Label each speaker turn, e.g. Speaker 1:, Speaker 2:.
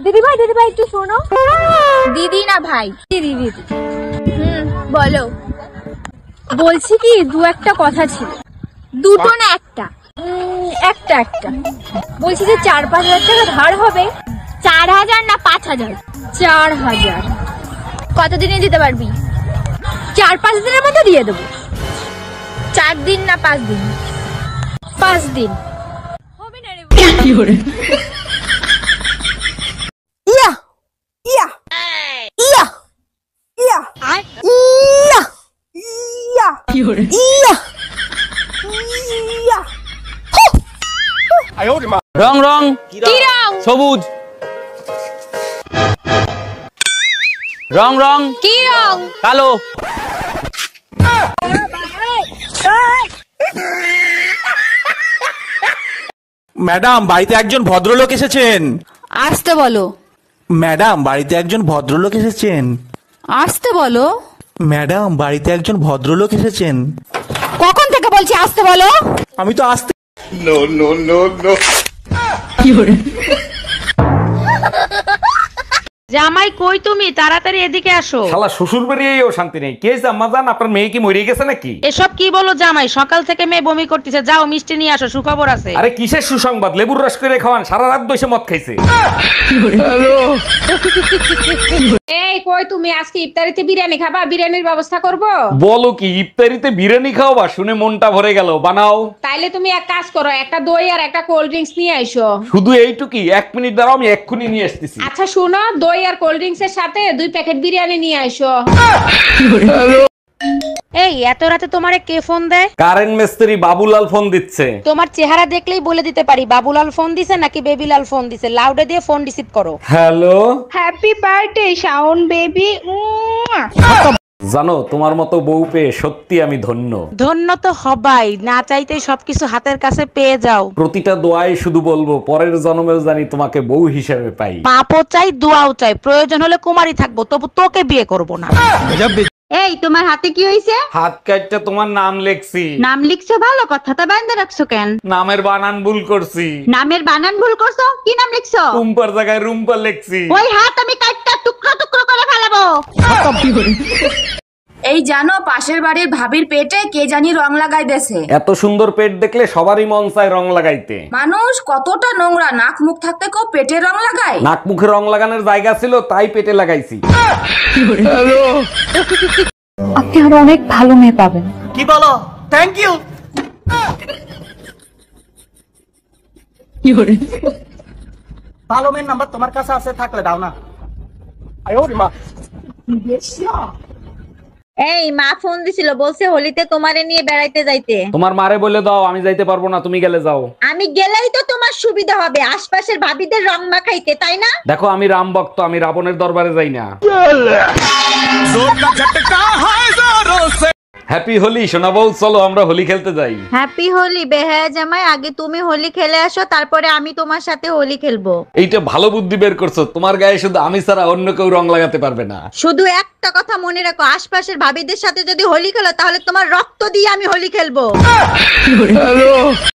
Speaker 1: দিদি ভাই একটু শোনো। দিদি না ভাই, দিদি দিদি। বলো। বলছি কি, দু একটা কথা ছিল। দুটো না একটা? একটা একটা। বলছি যে 4-5 হাজার টাকা ধার হবে। 4,000 না 5,000? 4,000। কতদিনে দিতে পারবি? 4-5 দিনের মধ্যে দিয়ে দেবো। 4 দিন না 5 দিন? 5 দিন হবে না রে। কি করে?
Speaker 2: ইয়া ইয়া ইয়া ইয়া ইয়া ইয়া কি করে? ইয়া ইয়া
Speaker 3: রং রং
Speaker 1: কি রং?
Speaker 3: সবুজ। রং রং
Speaker 1: কি রং?
Speaker 3: কালো।
Speaker 4: ম্যাডাম, বাড়িতে একজন ভদ্রলোক এসেছেন।
Speaker 2: আসতে বলো।
Speaker 4: ম্যাডাম, বাড়িতে একজন ভদ্রলোক এসেছেন।
Speaker 2: আসতে বলো।
Speaker 4: ম্যাডাম, বাড়িতে একজন ভদ্রলোক এসেছেন।
Speaker 2: কখন থেকে বলছি আসতে বলো?
Speaker 4: আমি তো আসতে।
Speaker 2: কি করে?
Speaker 5: জামাই কই তুমি? তাড়াতাড়ি এদিকে আসো।
Speaker 3: শালা শ্বশুর বাড়িয়েও শান্তি নেই। কে আম্মা জান, আপনার মেয়ে কি মরে গেছে নাকি?
Speaker 5: এসব কি বলো জামাই? সকাল থেকে মেয়ে বমি করতেছে। যাও মিষ্টি নিয়ে আসো, সুখবর আছে।
Speaker 3: আরে কিসের সুসংবাদ? লেবুর রস করে খাওয়ান, সারা রাত বসে মদ খাইছে।
Speaker 5: এই কই তুমি? আজকে ইফতারিতে বিরিয়ানি খাবা? বিরিয়ানির ব্যবস্থা করব।
Speaker 3: বলো কি, ইফতারিতে বিরিয়ানি খাওয়াবা? শুনে মনটা ভরে গেল। বানাও।
Speaker 5: তাইলে তুমি এক কাজ করো, একটা দই আর একটা কোল্ড ড্রিঙ্কস নিয়ে আইসো।
Speaker 3: শুধু এইটুকুই? 1 মিনিট দাঁড়াও, আমি এক্ষুনি নিয়ে আসতেছি।
Speaker 5: আচ্ছা শুনো, দই আর কোল্ড ড্রিঙ্কস এর সাথে 2 প্যাকেট বিরিয়ানি নিয়ে আইসো। এই এত রাতে তোমারে কে ফোন দেয়?
Speaker 3: কারেন্ট মিস্ত্রি বাবুলাল ফোন দিচ্ছে।
Speaker 5: তোমার চেহারা দেখলেই বলে দিতে পারি বাবুলাল ফোন দিছে নাকি বেবিলাল ফোন দিছে। লাউডে দিয়ে ফোন রিসিভ করো।
Speaker 3: Hello.
Speaker 5: Happy birthday Shaon baby.
Speaker 3: জানো, তোমার মতো বউ পেয়ে সত্যি আমি ধন্য।
Speaker 5: ধন্য তো হবাই, না চাইতেই সবকিছু হাতের কাছে পেয়ে যাও।
Speaker 3: প্রতিটা দোয়ায় শুধু বলবো, পরের জন্মেও জানি তোমাকে বউ হিসেবে পাই।
Speaker 5: পাপও চাই, দোয়াও চাই, প্রয়োজন হলে কুমারী থাকবো, তবু তোকে বিয়ে করব না।
Speaker 6: এই তোমার হাতে কি হইছে?
Speaker 3: হাত কাটটা তোমার নাম লেখছি।
Speaker 6: নাম লিখছো ভালো কথা, তা বাইন্ধে রাখছো কেন?
Speaker 3: নামের বানান ভুল করছি।
Speaker 6: নামের বানান ভুল করছো? কি নাম লিখছো?
Speaker 3: রুম্পার জায়গায় রুম্পা লেখছি।
Speaker 6: ওই হাত আমি কাটটা টুকরো টুকরো করে ফেলাবো। এই জানো, পাশের বাড়ির ভাবির পেটে কে জানি রং লাগাই দেছে।
Speaker 3: এত সুন্দর পেট দেখলে সবারই মন চায় রং লাগাইতে।
Speaker 6: মানুষ কতটা নোংরা, নাক মুখ থাকতে কেউ পেটে রং লাগায়?
Speaker 3: নাক মুখে রং লাগানোর জায়গা ছিল, তাই পেটে লাগাইছি।
Speaker 1: আপনি আরো অনেক ভালো মেয়ে পাবেন।
Speaker 4: কি বলো? Thank you.
Speaker 2: কি করে?
Speaker 4: ভালো মেয়ের নাম্বার তোমার কাছে আছে, থাকলে দাও না।
Speaker 6: এই মা ফোন দিছিল, বলছে হোলিতে তোমারে নিয়ে বেড়াইতে যাইতে।
Speaker 3: তোমার মারে বলে দাও আমি যাইতে পারবো না, তুমি গেলে যাও।
Speaker 6: আমি গেলেই তো তোমার সুবিধা হবে, আশপাশের ভাবিদের রং মাখাইতে, তাই না?
Speaker 3: দেখো, আমি রাম ভক্ত, আমি রাবণের দরবারে যাই না। হ্যাপি হোলি সোনা বউ, চলো আমরা হোলি খেলতে যাই।
Speaker 6: হ্যাপি হোলি বেহায়া জামাই, আগে তুমি হোলি খেলে আসো, তারপরে আমি তোমার সাথে হোলি খেলবো।
Speaker 3: এইটা ভালো বুদ্ধি বের করছো। তোমার গায়ে শুধু আমি ছাড়া অন্য কেউ রং লাগাতে পারবে না।
Speaker 6: শুধু একটা কথা মনে রাখো, আশপাশের ভাবিদের সাথে যদি হোলি খেলো তাহলে তোমার রক্ত দিয়ে আমি হোলি খেলবো।